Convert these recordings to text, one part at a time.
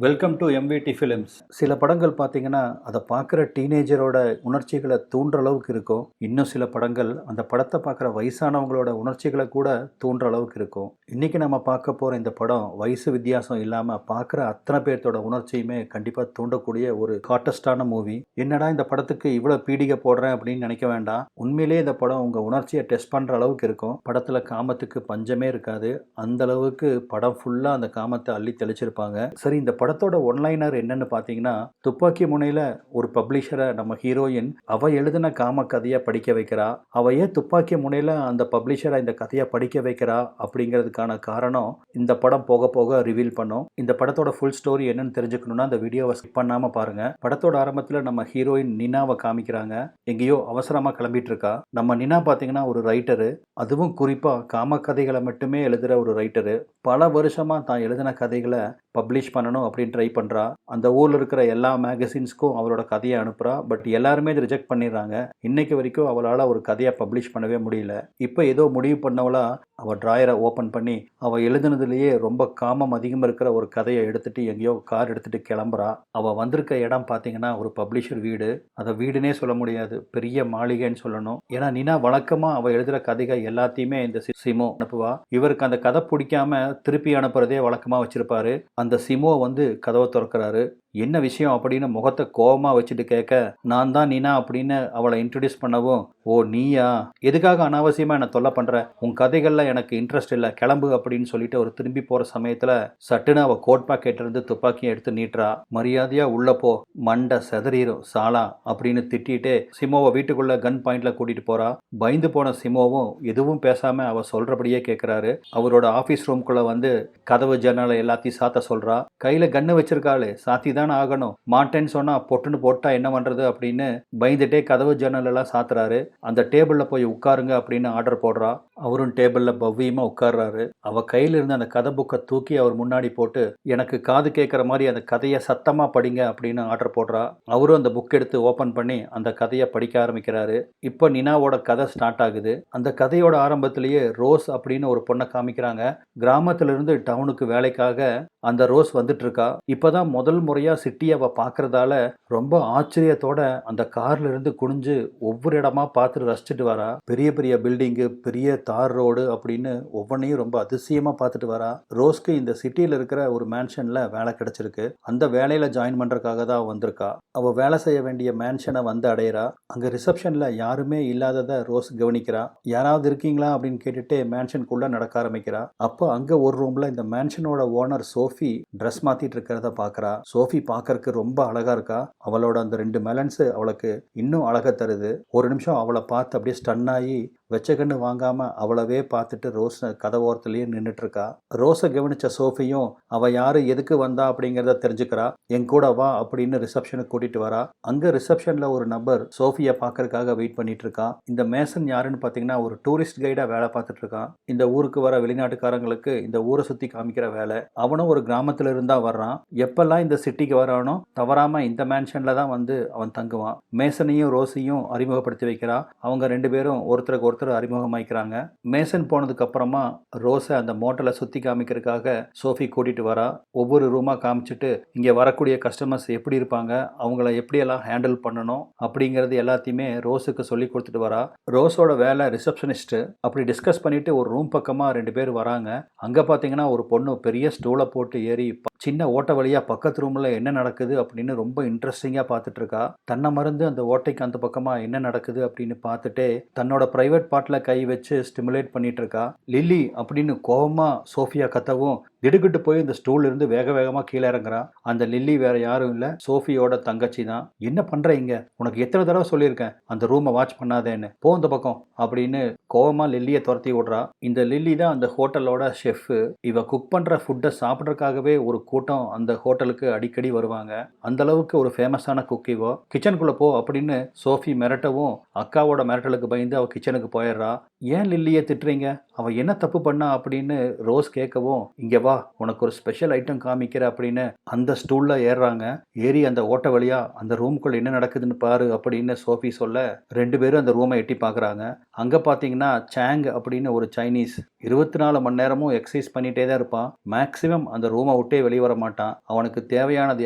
Welcome to MVD films. சில படங்கள் பார்த்தீங்கன்னா, அதை பார்க்குற டீனேஜரோட உணர்ச்சிகளை தூண்டுற அளவுக்கு இருக்கும். இன்னும் சில படங்கள் அந்த படத்தை பார்க்குற வயசானவங்களோட உணர்ச்சிகளை கூட தூண்டுற அளவுக்கு இருக்கும். இன்னைக்கு நம்ம பார்க்க போகிற இந்த படம் வயசு வித்தியாசம் இல்லாமல் பார்க்குற அத்தனை பேர்த்தோட உணர்ச்சியுமே கண்டிப்பாக தூண்டக்கூடிய ஒரு ஹாட்டஸ்டான மூவி. என்னடா இந்த படத்துக்கு இவ்வளோ பீடிகை போடுறேன் அப்படின்னு நினைக்க வேண்டாம். உண்மையிலேயே இந்த படம் உங்கள் உணர்ச்சியை டெஸ்ட் பண்ணுற அளவுக்கு இருக்கும். படத்தில் காமத்துக்கு பஞ்சமே இருக்காது. அந்த அளவுக்கு படம் ஃபுல்லாக அந்த காமத்தை அள்ளி தெளிச்சிருப்பாங்க. சரி, இந்த படத்தோட ஒன்லைனர் என்னன்னு பார்த்தீங்கன்னா, துப்பாக்கி முனையில் ஒரு பப்ளிஷரை நம்ம ஹீரோயின் அவ எழுதின காம கதையை படிக்க வைக்கிறா. அவ ஏன் துப்பாக்கி முனையில் அந்த பப்ளிஷரை இந்த கதையை படிக்க வைக்கிறா அப்படிங்கிறதுக்கான காரணம் இந்த படம் போக போக ரிவீல் பண்ணும். இந்த படத்தோட ஃபுல் ஸ்டோரி என்னன்னு தெரிஞ்சுக்கணும்னா அந்த வீடியோவை ஸ்கிப் பண்ணாம பாருங்க. படத்தோட ஆரம்பத்தில் நம்ம ஹீரோயின் நினாவை காமிக்கிறாங்க. எங்கேயோ அவசரமா கிளம்பிட்டு இருக்கா. நம்ம நினா பார்த்தீங்கன்னா ஒரு ரைட்டரு, அதுவும் குறிப்பா காம கதைகளை மட்டுமே எழுதுற ஒரு ரைட்டரு. பல வருஷமா தான் எழுதின கதைகளை பப்ளிஷ் பண்ணணும் அப்படின்னு ட்ரை பண்ணுறா. அந்த ஊரில் இருக்கிற எல்லா மேகசின்ஸ்க்கும் அவளோட கதையை அனுப்புகிறா. பட் எல்லாருமே இதை ரிஜெக்ட் பண்ணிடுறாங்க. இன்னைக்கு வரைக்கும் அவளால் ஒரு கதையை பப்ளிஷ் பண்ணவே முடியல. இப்போ ஏதோ முடிவு பண்ணவளா அவள் ட்ராயரை ஓப்பன் பண்ணி அவள் எழுதுனதுலேயே ரொம்ப காமம் அதிகமாக இருக்கிற ஒரு கதையை எடுத்துகிட்டு எங்கேயோ கார் எடுத்துகிட்டு கிளம்புறா. அவள் வந்திருக்க இடம் பார்த்தீங்கன்னா ஒரு பப்ளிஷர் வீடு. அதை வீடுனே சொல்ல முடியாது, பெரிய மாளிகைன்னு சொல்லணும். ஏன்னா நினா வழக்கமாக அவள் எழுதுகிற கதைகள் எல்லாத்தையுமே இந்த சிமோ அனுப்புவா. இவருக்கு அந்த கதை பிடிக்காம திருப்பி அனுப்புறதே வழக்கமாக வச்சிருப்பாரு. அந்த சிமோ வந்து கதவை திறக்கிறாரு. என்ன விஷயம் அப்படின்னு முகத்தை கோபமா வச்சுட்டு கேட்க, நான் தான் நீனா அப்படின்னு அவளை இன்ட்ரடியூஸ் பண்ணவும், ஓ நீயா, எதுக்காக அனாவசியமா என்ன தொல்லை பண்ற, உன் கதைகள்ல எனக்கு இன்ட்ரெஸ்ட் இல்லை, கிளம்பு அப்படின்னு சொல்லிட்டு அவர் திரும்பி போற சமயத்துல சட்டுன்னு அவ கோட் பாக்கெட்ல இருந்து துப்பாக்கியை எடுத்து நீட்டுறா. மரியாதையா உள்ள போ, மண்டை செதறிரும் சாலா அப்படின்னு திட்டிட்டு சிமோவை வீட்டுக்குள்ள கன் பாயிண்ட்ல கூட்டிட்டு போறா. பயந்து போன சிமோவும் எதுவும் பேசாம அவ சொல்றபடியே கேட்கிறாரு. அவரோட ஆபீஸ் ரூம்குள்ள வந்து கதவு ஜன்னலை எல்லாத்தையும் சாத்த சொல்றா. கையில கன்னு வச்சிருக்காளே, சாத்தி தான் ஆகணும், மாட்டேன்னு சொன்னா பொட்டுன்னு போட்டா என்ன பண்றது அப்படின்னு பயந்துட்டே கதவு ஜன்னல் எல்லாம் சாத்துறாரு. அந்த டேபிள்ல போய் உட்காருங்க அப்படின்னு ஆர்டர் போடுறா. அவரும் டேபிள்ல பவ்யமா உட்கார்றாரு. அவ கையில இருந்து அந்த கதை புக்கை தூக்கி அவர் முன்னாடி போட்டு எனக்கு காது கேட்கிற மாதிரி அந்த கதையை சத்தமா படிங்க அப்படின்னு ஆர்டர் போடுறா. அவரும் அந்த புக் எடுத்து ஓபன் பண்ணி அந்த கதையை படிக்க ஆரம்பிக்கிறாரு. இப்போ நினாவோட கதை ஸ்டார்ட் ஆகுது. அந்த கதையோட ஆரம்பத்திலேயே ரோஸ் அப்படின்னு ஒரு பொண்ணை காமிக்கிறாங்க. கிராமத்துல இருந்து டவுனுக்கு வேலைக்காக அந்த ரோஸ் வந்துட்டு இருக்கா. இப்பதான் முதல் முறையா சிட்டியை அவ பார்க்கறதால ரொம்ப ஆச்சரியத்தோட அந்த கார்ல இருந்து குனிஞ்சு ஒவ்வொரு இடமா பார்த்துட்டு ரசிச்சுட்டு வரா. பெரிய பெரிய பில்டிங்கு, பெரிய தார் ரோடு அப்படின்னு ஒவ்வொன்றையும் ரொம்ப அதிசயமா பார்த்துட்டு வரா. ரோஸ்க்கு இந்த சிட்டியில இருக்கிற ஒரு மேன்ஷன்ல வேலை கிடைச்சிருக்கு. அந்த வேலையில ஜாயின் பண்றதுக்காக தான் வந்திருக்கா. அவ வேலை செய்ய வேண்டிய மேன்ஷனை வந்து அடையிறா. அங்க ரிசப்ஷன்ல யாருமே இல்லாததை ரோஸ் கவனிக்கிறா. யாராவது இருக்கீங்களா அப்படின்னு கேட்டுட்டு மேன்ஷனுக்குள்ள நடக்க ஆரம்பிக்கிறா. அப்போ அங்க ஒரு ரூம்ல இந்த மேன்ஷனோட ஓனர் சோஃபி ட்ரெஸ் மாத்திட்டு இருக்கிறத பார்க்கறா. சோஃபி பார்க்கறதுக்கு ரொம்ப அழகா இருக்கா. அவளோட அந்த 2 மெலன்ஸ் அவளுக்கு இன்னும் அழகை தருது. ஒரு நிமிஷம் அவளை பார்த்து அப்படியே ஸ்டன் ஆகி வெச்ச கண்ணு வாங்காம அவளவே பார்த்துட்டு ரோஸ் கதவோரத்திலேயே நின்றுட்டு இருக்கா. ரோஸை கவனிச்ச சோஃபியும் அவ யாரு, எதுக்கு வந்தா அப்படிங்கிறத தெரிஞ்சுக்கிறா. என் கூட வா அப்படின்னு ரிசப்ஷனுக்கு கூட்டிட்டு வரா. அங்க ரிசப்ஷன்ல ஒரு நபர் சோஃபியை பார்க்கறதுக்காக வெயிட் பண்ணிட்டு இருக்கான். இந்த மேசன் யாருன்னு பார்த்தீங்கன்னா ஒரு டூரிஸ்ட் கைடா வேலை பார்த்துட்டு இருக்கான். இந்த ஊருக்கு வர வெளிநாட்டுக்காரங்களுக்கு இந்த ஊரை சுத்தி காமிக்கிற வேலை. அவனும் ஒரு கிராமத்துல இருந்தா வர்றான். எப்பெல்லாம் இந்த சிட்டிக்கு வரானோ தவறாம இந்த மேன்ஷன்ல தான் வந்து அவன் தங்குவான். மேசனையும் ரோஸையும் அறிமுகப்படுத்தி வைக்கிறா. அவங்க 2 பேரும் ஒருத்தருக்கு ஒருத்தர் அறிமுகமாயிக்கிறாங்க. மேசன் போனதுக்கு அப்புறமா ரோஸை அந்த மோட்டலை சுத்தி காமிக்கிறதுக்காக சோஃபி கூட்டிட்டு வரா. ஒவ்வொரு ரூமா காமிச்சிட்டு இங்க வரக்கூடிய கஸ்டமர்ஸ் எப்படி இருப்பாங்க, அவங்கள எப்படியெல்லாம் ஹேண்டில் பண்ணணும் அப்படிங்கிறது எல்லாத்தையுமே ரோஸுக்கு சொல்லி கொடுத்துட்டு வரா. ரோஸோட வேலை ரிசப்ஷனிஸ்ட். அப்படி டிஸ்கஸ் பண்ணிட்டு ஒரு ரூம் பக்கமா 2 பேர் வராங்க. அங்க பாத்தீங்கன்னா ஒரு பொண்ணு பெரிய ஸ்டூலை போட்டு ஏறி சின்ன ஓட்ட வழியா பக்கத்து ரூம்ல என்ன நடக்குது அப்படின்னு ரொம்ப இன்ட்ரெஸ்டிங்கா பார்த்துட்டு இருக்கா. தன்னை மறந்து அந்த ஓட்டைக்கு அந்த பக்கமா என்ன நடக்குது அப்படின்னு பார்த்துட்டே தன்னோட பிரைவேட் பார்ட்ல கை வச்சு ஸ்டிமுலேட் பண்ணிட்டு இருக்கா. லில்லி அப்படின்னு கோவமா சோஃபியா கத்தவும் திடுக்கிட்டு போய் இந்த ஸ்டூல்ல இருந்து வேக வேகமா கீழே இறங்குறா. அந்த லில்லி வேற யாரும் இல்ல, சோஃபியோட தங்கச்சி தான். என்ன பண்ற இங்க, உனக்கு எத்தனை தடவை சொல்லியிருக்கேன் அந்த ரூமை வாட்ச் பண்ணாதேன்னு, போ இந்த பக்கம் அப்படின்னு கோவமா லில்லியை துரத்தி விடுறா. இந்த லில்லி தான் அந்த ஹோட்டலோட ஷெஃப். இவ குக் பண்ற ஃபுட்டை சாப்பிட்றதுக்காகவே ஒரு கூட்டம் அந்த ஹோட்டலுக்கு அடிக்கடி வருவாங்க. அந்த அளவுக்கு ஒரு ஃபேமஸான குக் இவோ. கிச்சனுக்குள்ள போ அப்படின்னு சோஃபி மிரட்டவும் அக்காவோட மிரட்டலுக்கு பயந்து அவ கிச்சனுக்கு போயிடுறா. ஏன் லில்லியை திட்டுறீங்க? அவ என்ன தப்பு பண்ணா அப்படின்னு ரோஸ் கேட்கவும், இங்க வா உனக்கு ஒரு ஸ்பெஷல் ஐட்டம் காமிக்கிறேன் அப்படின்னு அந்த ஸ்டூல்ல ஏறுறாங்க. ஏறி அந்த ஓட்ட வழியா அந்த ரூம்குள்ள என்ன நடக்குதுன்னு பாரு அப்படின்னு சோஃபி சொல்ல 2 பேரும் அந்த ரூமை எட்டி பார்க்குறாங்க. அங்க பார்த்தீங்கன்னா சாங் அப்படின்னு ஒரு சைனீஸ் 24 மணி நேரமும் எக்ஸசைஸ் பண்ணிட்டே தான் இருப்பான். மேக்ஸிமம் அந்த ரூமை விட்டே வெளியே வர மாட்டான். அவனுக்கு தேவையானது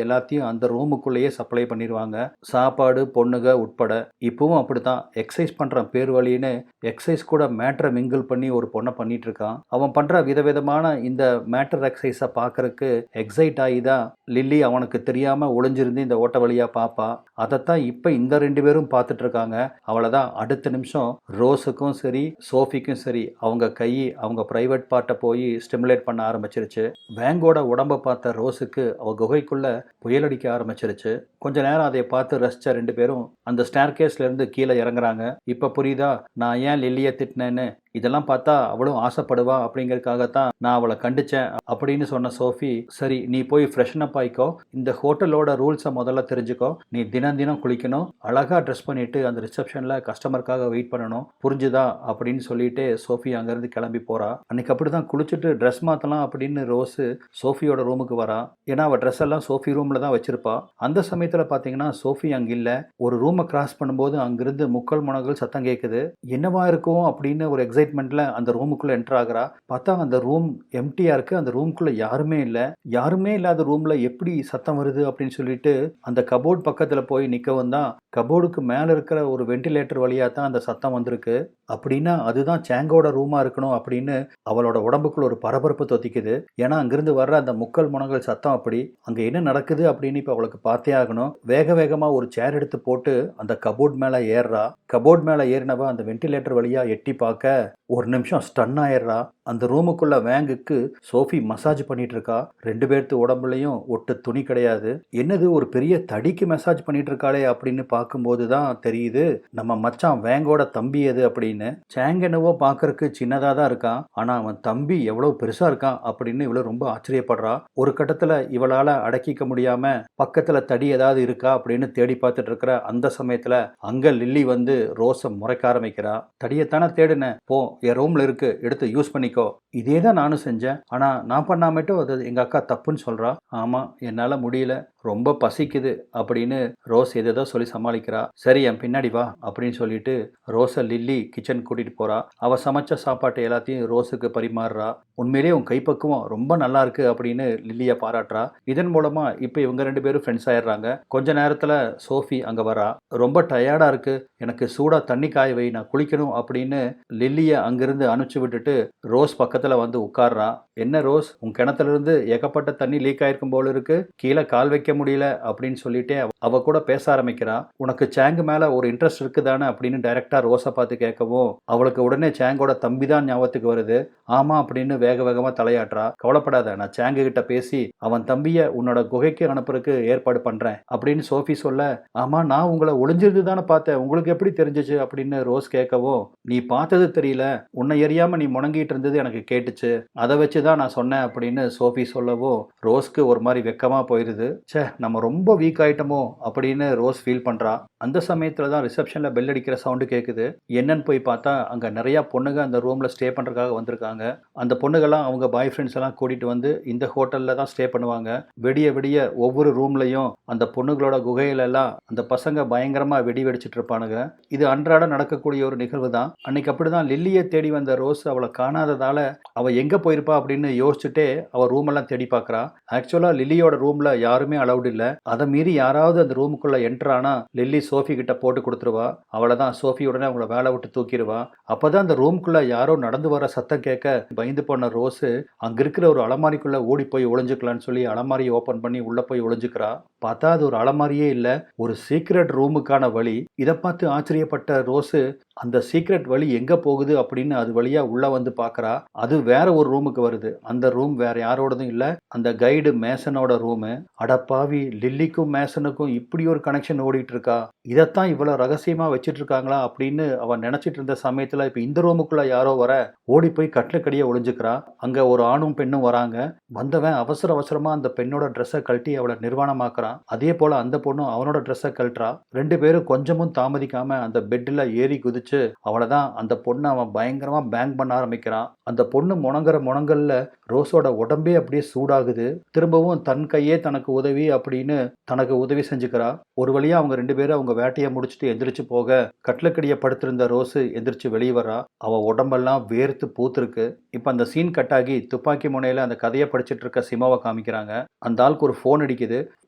எல்லாத்தையும் அந்த ரூமுக்குள்ளேயே சப்ளை பண்ணிடுவாங்க. சாப்பாடு, பொண்ணுங்க உட்பட. இப்பவும் அப்படித்தான். எக்ஸசைஸ் பண்ற பேர் வழின்னு எக்ஸசைஸ் கூட மேட்டரை மிங்கிள் பண்ணி ஒரு பொண்ணை பண்ணிட்டு இருக்கான். அவன் பண்ற விதவிதமான இந்த மேட்டர் எக்ஸசைஸை பார்க்கறதுக்கு எக்ஸைட் ஆகி தான் லில்லி அவனுக்கு தெரியாம ஒளிஞ்சிருந்து இந்த ஓட்ட வழியா பாப்பா. அதைத்தான் இப்ப இந்த 2 பேரும் பார்த்துட்டு இருக்காங்க. அவ்வளவுதான், அடுத்த நிமிஷம் ரோஸுக்கும் சரி சோஃபிக்கும் சரி அவங்க கை அவங்க பிரைவேட் பார்ட்டை போய் ஸ்டிமுலேட் பண்ண ஆரம்பிச்சிருச்சு. வேங்கோட உடம்ப பார்த்த ரோஸுக்கு அவ குகைக்குள்ள புயல் அடிக்க ஆரம்பிச்சிருச்சு. கொஞ்ச நேரம் அதை பார்த்து ரசிச்ச 2 பேரும் அந்த ஸ்டேர் கேஸ்ல இருந்து கீழே இறங்குறாங்க. இப்ப புரியுதா நான் ஏன் லில்லியை திட்டினேன்னு? இதெல்லாம் பார்த்தா அவளும் ஆசைப்படுவா அப்படிங்கறதுக்காகத்தான் நான் அவளை கண்டிச்சேன் அப்படின்னு சொன்ன சோஃபி, சரி நீ போய் ஃப்ரெஷ்ன் அப் ஆயிக்கோ, இந்த ஹோட்டலோட ரூல்ஸை முதல்ல தெரிஞ்சுக்கோ, நீ தினம் தினம் குளிக்கணும், அழகா ட்ரெஸ் பண்ணிட்டு அந்த ரிசப்ஷன்ல கஸ்டமருக்காக வெயிட் பண்ணணும், புரிஞ்சுதா அப்படின்னு சொல்லிட்டு சோஃபி அங்கிருந்து கிளம்பி போறா. அன்னைக்கு அப்படிதான் குளிச்சுட்டு ட்ரெஸ் மாத்தலாம் அப்படின்னு ரோஸு சோஃபியோட ரூமுக்கு வரா. ஏன்னா அவள் ட்ரெஸ் எல்லாம் சோஃபி ரூம்ல தான் வச்சிருப்பா. அந்த சமயத்துல பாத்தீங்கன்னா சோஃபி அங்க இல்ல. ஒரு ரூமை கிராஸ் பண்ணும்போது அங்கிருந்து முக்கல் முனகல் சத்தம் கேட்குது. என்னவா இருக்கும் அப்படின்னு ஒரு எக்ஸைட்மெண்ட்ல அந்த ரூமுக்குள்ள என்டர் ஆகுறா. பார்த்தா அந்த ரூம் எம்டியா இருக்கு. அந்த ரூம்குள்ள யாருமே இல்ல. யாருமே இல்லாத ரூம்ல எப்படி சத்தம் வருது அப்படின்னு சொல்லிட்டு அந்த கபோர்ட் பக்கத்துல போய் நிக்கவும் தான் கபோர்டுக்கு மேல இருக்கிற ஒரு வென்டிலேட்டர் வழியா தான் அந்த சத்தம் வந்திருக்கு. அப்படின்னா அதுதான் சாங்கோட ரூமா இருக்கணும் அப்படின்னு அவளோட உடம்புக்குள்ள ஒரு பரபரப்பு தொத்திக்குது. ஏன்னா அங்கிருந்து வர்ற அந்த முக்கல் முனகல் சத்தம் அப்படி. அங்க என்ன நடக்குது அப்படின்னு இப்ப அவளுக்கு பார்த்தே ஆகணும். வேக வேகமா ஒரு சேர் எடுத்து போட்டு அந்த கபோர்ட் மேல ஏறுறா. கபோர்ட் மேல ஏறினவ அந்த வென்டிலேட்டர் வழியா எட்டி பார்க்க ஒரு நிமிஷம் ஸ்டன் ஆயிடுறா. அந்த ரூமுக்குள்ள வேங்குக்கு சோஃபி மசாஜ் பண்ணிட்டு இருக்கா. 2 பேர்த்து உடம்புலையும் ஒட்டு துணி கிடையாது. என்னது ஒரு பெரிய தடிக்கு மசாஜ் பண்ணிட்டு இருக்காளே அப்படின்னு பார்க்கும்போது தான் தெரியுது நம்ம மச்சான் வேங்கோட தம்பி எது அப்படின்னு. சாங் என்னவோ பார்க்கறதுக்கு சின்னதா தான் இருக்கான், ஆனா அவன் தம்பி எவ்வளவு பெருசா இருக்கான் அப்படின்னு இவளு ரொம்ப ஆச்சரியப்படுறா. ஒரு கட்டத்துல இவளால அடக்கிக்க முடியாம பக்கத்துல தடி ஏதாவது இருக்கா அப்படின்னு தேடி பார்த்துட்டு இருக்கிற அந்த சமயத்துல அங்க லில்லி வந்து ரோஸை முறைக்க ஆரம்பிக்கிறா. தடியத்தானே தேடுன, போ என் ரூம்ல இருக்கு, எடுத்து யூஸ் பண்ணிக்கோ. இதே தான் நானும் செஞ்சேன், ஆனா நான் பண்ணாமட்டும் அது எங்க அக்கா தப்புன்னு சொல்றா. ஆமா என்னால முடியல, ரொம்ப பசிக்குது அப்படின்னு ரோஸ் எதோ சொல்லி சமாளிக்கிறா. சரி என் பின்னாடி வா அப்படின்னு சொல்லிட்டு ரோஸை லில்லி கிச்சன் கூட்டிட்டு போறா. அவ சமைச்ச சாப்பாட்டை எல்லாத்தையும் ரோஸுக்கு பரிமாறுறா. உண்மையிலேயே உன் கைப்பக்குவம் ரொம்ப நல்லா இருக்கு அப்படின்னு லில்லியை பாராட்டுறா. இதன் மூலமா இப்ப இவங்க 2 பேரும் ஃப்ரெண்ட்ஸ் ஆயிடுறாங்க. கொஞ்ச நேரத்துல சோஃபி அங்க வரா. ரொம்ப டயர்டா இருக்கு, எனக்கு சூடா தண்ணி காய வை, நான் குளிக்கணும் அப்படின்னு லில்லியை அங்கிருந்து அனுப்பிச்சு விட்டுட்டு ரோஸ் பக்கத்துல வந்து உட்கார்றா. என்ன ரோஸ், உன் கிணத்துல இருந்து ஏகப்பட்ட தண்ணி லீக் ஆயிருக்கும் போல இருக்கு, கீழே கால் வைக்க முடியல அப்படின்னு சொல்லிட்டு அவ கூட பேச ஆரம்பிக்கிறா. உனக்கு சாங்கு மேல ஒரு இன்ட்ரெஸ்ட் இருக்குதானே அப்படின்னு டைரக்டா ரோஸை பார்த்து கேட்கவும் அவளுக்கு உடனே சாங்கோட தம்பி தான் ஞாபகத்துக்கு வருது. ஆமா அப்படின்னு வேக வேகமா தலையாட்டுறா. கவலைப்படாத, நான் சாங்கு கிட்ட பேசி அவன் தம்பிய உன்னோட குகைக்கு அனுப்புறதுக்கு ஏற்பாடு பண்றேன் அப்படின்னு சோஃபி சொல்ல, ஆமா நான் உங்களை ஒளிஞ்சிருந்து தானே பார்த்தேன், உங்களுக்கு எப்படி தெரிஞ்சிச்சு அப்படின்னு ரோஸ் கேட்கவும், நீ பார்த்தது தெரியல, உன்னை எரியாம நீ முணங்கிட்டு இருந்தது எனக்கு கேட்டுச்சு, அதை வச்சுதான் நான் சொன்னேன் அப்படின்னு சோஃபி சொல்லவும் ரோஸ்க்கு ஒரு மாதிரி வெக்கமா போயிருது. சே நம்ம ரொம்ப வீக் ஆயிட்டோமோ அப்படின்னு ரோஸ் ஃபீல் பண்றா. அந்த சமயத்துல தான் ரிசப்ஷன்ல பெல் அடிக்கிற சவுண்டு கேட்குது. என்னன்னு போய் பார்த்தா அங்க நிறைய பொண்ணுங்க அந்த ரூம்ல ஸ்டே பண்றதுக்காக வந்திருக்காங்க. அந்த பொண்ணுங்கெல்லாம் அவங்க பாய் ஃப்ரெண்ட்ஸ் எல்லாம் கூட்டிட்டு வந்து இந்த ஹோட்டல்ல தான் ஸ்டே பண்ணுவாங்க. விடிய விடிய ஒவ்வொரு ரூம்லயும் அந்த பொண்ணுங்களோட குகையில எல்லாம் அந்த பசங்க பயங்கரமா வெடி வெடிச்சிட்டு இருப்பானுங்க. இது அன்றாட நடக்கக்கூடிய ஒரு நிகழ்வு தான். அன்னைக்கு அப்படிதான் லில்லியை தேடி வந்த ரோஸ் அவளை காணாததால அவ எங்க போயிருப்பா அப்படின்னு யோசிச்சுட்டே அவ ரூம் எல்லாம் தேடி பார்க்கறா. ஆக்சுவலா லில்லியோட ரூம்ல யாருமே அலௌட் இல்ல. அதை மீறி யாராவது அந்த ரூமுக்குள்ள என்டர் ஆனா லில்லி சோஃபி கிட்ட போட்டு கொடுத்துருவா. அவளைதான் சோஃபி உடனே அவங்கள வேலை விட்டு தூக்கிடுவா. அப்பதான் அந்த ரூமுக்குள்ள யாரோ நடந்து வர சத்தம் கேட்க பயந்து போன ரோஸ் அங்க இருக்கிற ஒரு அலமாரிக்குள்ள ஓடி போய் ஒளிஞ்சுக்கலான்னு சொல்லி அலமாரியை ஓபன் பண்ணி உள்ள போய் ஒளிஞ்சுக்கிறா. பார்த்தா அது ஒரு அலமாரியே இல்ல, ஒரு சீக்ரெட் ரூமுக்கான வழி. இதை பார்த்து ஆச்சரியப்பட்ட ரோஸ் அந்த சீக்ரெட் வழி எங்க போகுது அப்படின்னு அது வழியா உள்ள வந்து பாக்குறா. அது வேற ஒரு ரூமுக்கு வருது. அந்த ரூம் வேற யாரோடதும் இல்ல, அந்த கைடு மேசனோட ரூமு. அடப்பாவி, லில்லிக்கும் மேசனுக்கும் இப்படி ஒரு கனெக்ஷன் ஓடிட்டு இருக்கா, இதைத்தான் இவ்வளவு ரகசியமா வச்சிட்டு இருக்காங்களா அப்படின்னு அவன் நினைச்சிட்டு இருந்த சமயத்துல இப்ப இந்த ரூமுக்குள்ள யாரோ வர ஓடி போய் கட்டிலுக்கடியே ஒளிஞ்சுக்கிறா. அங்க ஒரு ஆணும் பெண்ணும் வராங்க. வந்தவன் அவசர அவசரமா அந்த பெண்ணோட ட்ரெஸ்ஸை கழட்டி அவளை நிர்வாணமாக்குறான். அதே போல அந்த பொண்ணும் அவனோட ட்ரெஸ்ஸை கழட்டுறா. 2 பேரும் கொஞ்சமும் தாமதிக்காம அந்த பெட்ல ஏறி குதிச்சு அவ்வளவுதான் அந்த பொண்ணை அவன் பயங்கரமா பேங் பண்ண ஆரம்பிக்கிறான். அந்த பொண்ணு முணங்குற முணங்கல்ல ரோஸோட உடம்பே அப்படியே சூடாகுது. திரும்பவும் தன் கையே தனக்கு உதவி அப்படின்னு தனக்கு உதவி செஞ்சுக்கிறா. ஒரு வழியா அவங்க 2 பேரும் அவங்க வேட்டையை முடிச்சுட்டு எந்திரிச்சு போக கட்லக்கடியை படுத்திருந்த ரோஸு எந்திரிச்சு வெளியே வரா. அவ உடம்பெல்லாம் வேர்த்து பூத்திருக்கு. இப்ப அந்த சீன் கட்டாகி துப்பாக்கி முனையில அந்த கதையை படிச்சுட்டு இருக்க சிமோவை காமிக்கிறாங்க. அந்த ஆளுக்கு ஒரு ஃபோன் அடிக்குது.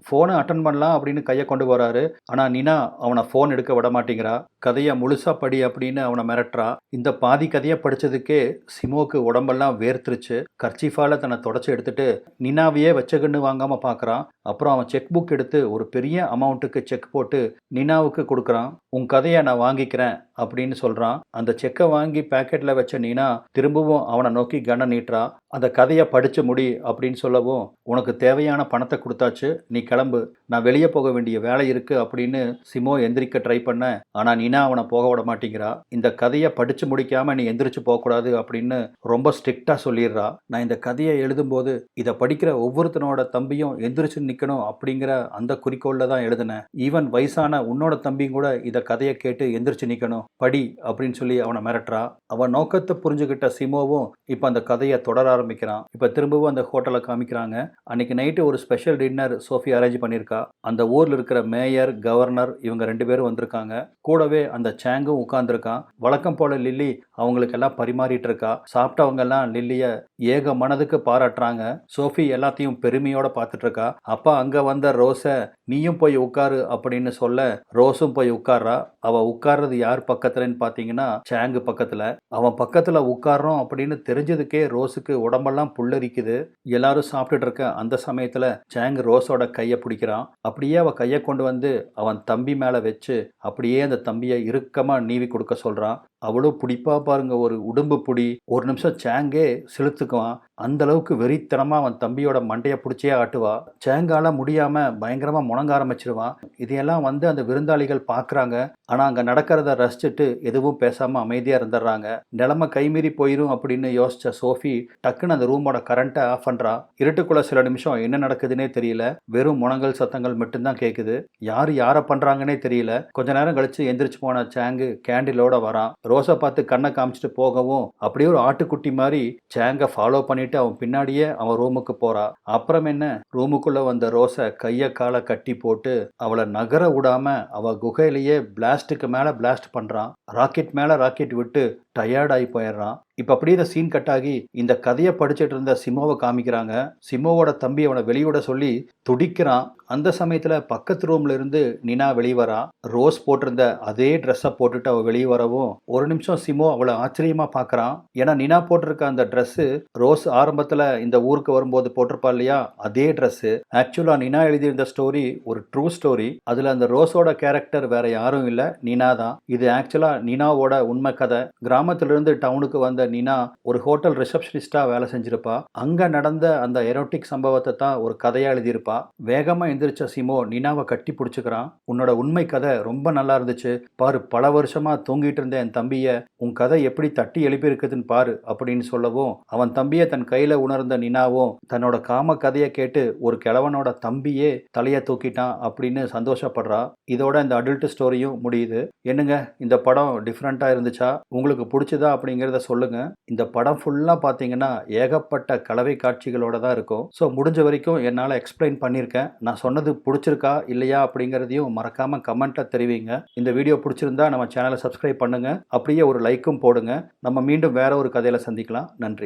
ஃபோனை அட்டன் பண்ணலாம் அப்படின்னு கையை கொண்டு வராரு. ஆனா நினா அவனை ஃபோன் எடுக்க விட மாட்டேங்கிறா. கதையை முழுசா படி அப்படின்னு அவனை மிரட்டுறா. இந்த பாதி கதையை படிச்சதுக்கே சிமோவுக்கு உடம்பெல்லாம் வேர்த்துருச்சு. கர்ச்சீஃபால தன்னை தொடச்சி எடுத்துட்டு நினாவையே வச்சகன்னு வாங்காம பார்க்கறான். அப்புறம் அவன் செக் புக் எடுத்து ஒரு பெரிய அமௌண்ட்டுக்கு செக் போட்டு நினாவுக்கு கொடுக்குறான். உன் கதையை நான் வாங்கிக்கிறேன் அப்படின்னு சொல்றான். அந்த செக்கை வாங்கி பேக்கெட்ல வச்ச நினா திரும்பவும் அவனை நோக்கி கண்ணை நீட்டுறா. அந்த கதையை படிச்சு முடி அப்படின்னு சொல்லவும், உனக்கு தேவையான பணத்தை கொடுத்தாச்சு, நீ கிளம்பு, நான் வெளியே போக வேண்டிய வேலை இருக்கு அப்படின்னு சிமோ எந்திரிக்க ட்ரை பண்ண. ஆனா நினா அவனை போக விட மாட்டேங்கிறா. இந்த கதையை படிச்சு முடிக்காம நீ எந்திரிச்சு போகக்கூடாது அப்படின்னு ரொம்ப ஸ்ட்ரிக்டா சொல்லிடுறா. நான் இந்த கதையை எழுதும்போது இதை படிக்கிற ஒவ்வொருத்தனோட தம்பியும் எந்திரிச்சு நிற்கணும் அப்படிங்கிற அந்த குறிக்கோளில் தான் எழுதினேன். ஈவன் வயசான உன்னோட தம்பியும் கூட இதை கதையை கேட்டு எந்திரிச்சு நிற்கணும், படி அப்படின்னு சொல்லி அவனை மிரட்டுறா. அவன் நோக்கத்தை புரிஞ்சுக்கிட்ட சிமோவும் இப்போ அந்த கதையை தொடர ஆரம்பிக்கிறான். இப்போ திரும்பவும் அந்த ஹோட்டலை காமிக்கிறாங்க. அன்னைக்கு நைட்டு ஒரு ஸ்பெஷல் டின்னர் சோஃபி அரேஞ்ச் பண்ணியிருக்கா. அந்த ஊரில் இருக்கிற மேயர், கவர்னர் இவங்க 2 பேரும் வந்திருக்காங்க. கூடவே அந்த சேங்கும் உட்கார்ந்துருக்கான். வழக்கம் போல லில்லி அவங்களுக்கெல்லாம் பரிமாறிட்டு இருக்கா. சாப்பிட்டவங்க எல்லாம் லில்லிய ஏக மனதுக்கு பாராட்டுறாங்க. சோஃபி எல்லாத்தையும் பெருமையோட பார்த்துட்டு இருக்கா. அப்பா அங்க வந்த ரோஸை நீயும் போய் உட்காரு அப்படின்னு சொல்ல ரோஸும் போய் உட்கார்றா. அவ உட்கார்றது யார் பக்கத்துலன்னு பார்த்தீங்கன்னா சேங்கு பக்கத்துல. அவன் பக்கத்துல உட்கார்றோம் அப்படின்னு தெரிஞ்சதுக்கே ரோஸுக்கு உடம்பெல்லாம் புல்லரிக்குது. எல்லாரும் சாப்பிட்டுட்டு இருக்க அந்த சமயத்துல சேங் ரோஸோட கையை பிடிக்கிறான். அப்படியே அவ கையை கொண்டு வந்து அவன் தம்பி மேல வச்சு அப்படியே அந்த தம்பியை இறுக்கமா நீவி கொடுக்க சொல்றான். அவளும் பிடிப்பா பாருங்க, ஒரு உடும்பு புடி. ஒரு நிமிஷம் சேங்கே செலுத்துக்குவான். அந்த அளவுக்கு வெறித்தனமா அவன் தம்பியோட மண்டையை பிடிச்சே ஆட்டுவா. சேங்கால முடியாம பயங்கரமா முணங்க ஆரம்பிச்சிருவான். இதையெல்லாம் வந்து அந்த விருந்தாளிகள் பார்க்குறாங்க. ஆனா அங்க நடக்கிறத ரசிச்சுட்டு எதுவும் பேசாம அமைதியா இருந்துடுறாங்க. நிலைமை கைமீறி போயிரும் அப்படின்னு யோசிச்ச சோஃபி டக்குன்னு அந்த ரூமோட கரண்ட்டை ஆஃப் பண்றா. இருட்டுக்குள்ள சில நிமிஷம் என்ன நடக்குதுன்னே தெரியல. வெறும் முனங்கல் சத்தங்கள் மட்டும்தான் கேட்குது. யாரை பண்றாங்கன்னே தெரியல. கொஞ்ச நேரம் கழிச்சு எந்திரிச்சு போன சேங்கு கேண்டிலோட வரான். ரோஸை பார்த்து கண்ணை காமிச்சிட்டு போகவும் அப்படியே ஒரு ஆட்டுக்குட்டி மாதிரி சேங்கை ஃபாலோ பண்ணிட்டு அவன் பின்னாடியே அவன் ரூமுக்கு போறா. அப்புறம் என்ன, ரூமுக்குள்ள வந்த ரோஸை கைய காலை கட்டி போட்டு அவளை நகர விடாம அவ குகையிலேயே பிளாஸ்டுக்கு மேல பிளாஸ்ட் பண்றான். ராக்கெட் மேல ராக்கெட் விட்டு டயர்டாகி போயிடுறான். இப்போ அப்படியே இந்த சீன் கட் ஆகி இந்த கதையை படிச்சுட்டு இருந்த சிமோவை காமிக்கிறாங்க. சிமோவோட தம்பி அவனை வெளியிட சொல்லி துடிக்கிறான். அந்த சமயத்துல பக்கத்து ரூம்ல இருந்து நினா வெளியே வரா. ரோஸ் போட்டிருந்த அதே ட்ரெஸ்ஸை போட்டுட்டு அவள் வெளியே வரவும் ஒரு நிமிஷம் சிமோ அவளை ஆச்சரியமா பார்க்கறான். ஏன்னா நினா போட்டிருக்க அந்த ட்ரெஸ்ஸு ரோஸ் ஆரம்பத்துல இந்த ஊருக்கு வரும்போது போட்டிருப்பா இல்லையா, அதே ட்ரெஸ்ஸு. ஆக்சுவலா நினா எழுதியிருந்த ஸ்டோரி ஒரு ட்ரூ ஸ்டோரி. அதுல அந்த ரோஸோட கேரக்டர் வேற யாரும் இல்லை, நினா தான். இது ஆக்சுவலா நினாவோட உண்மை கதை. கிராமத்திலிருந்து டவுனுக்கு வந்த நினா ஒரு ஹோட்டல் ரிசப்ஷனிஸ்டா வேலை செஞ்சிருப்பா. அங்க நடந்த அந்த எரோட்டிக் சம்பவத்தை தான் ஒரு கதையா எழுதியிருப்பா. வேகமா எந்திரிச்ச சிமோ நினாவை கட்டி பிடிச்சுக்கிறான். உன்னோட உண்மை கதை ரொம்ப நல்லா இருந்துச்சு பாரு, பல வருஷமா தூங்கிட்டு இருந்த என் தம்பிய உன் கதை எப்படி தட்டி எழுப்பி இருக்குதுன்னு பாரு அப்படின்னு சொல்லவும் அவன் தம்பியை தன் கையில உணர்ந்த நினாவும் தன்னோட காம கதையை கேட்டு ஒரு கிழவனோட தம்பியே தலையை தூக்கிட்டான் அப்படின்னு சந்தோஷப்படுறா. இதோட இந்த அடல்ட் ஸ்டோரியும் முடியுது. என்னங்க, இந்த படம் டிஃப்ரெண்டா இருந்துச்சா, உங்களுக்கு பிடிச்சதா அப்படிங்கிறத சொல்லுங்க. இந்த படம் ஃபுல்லா பார்த்தீங்கன்னா ஏகப்பட்ட கலவை காட்சிகளோட தான் இருக்கும். ஸோ முடிஞ்ச வரைக்கும் என்னால் எக்ஸ்பிளைன் பண்ணியிருக்கேன். நான் சொன்னது பிடிச்சிருக்கா இல்லையா அப்படிங்கிறதையும் மறக்காம கமெண்ட்ல தெரிவிங்க. இந்த வீடியோ பிடிச்சிருந்தா நம்ம சேனலை சப்ஸ்கிரைப் பண்ணுங்க. அப்படியே ஒரு லைக்கும் போடுங்க. நம்ம மீண்டும் வேற ஒரு கதையில சந்திக்கலாம். நன்றி.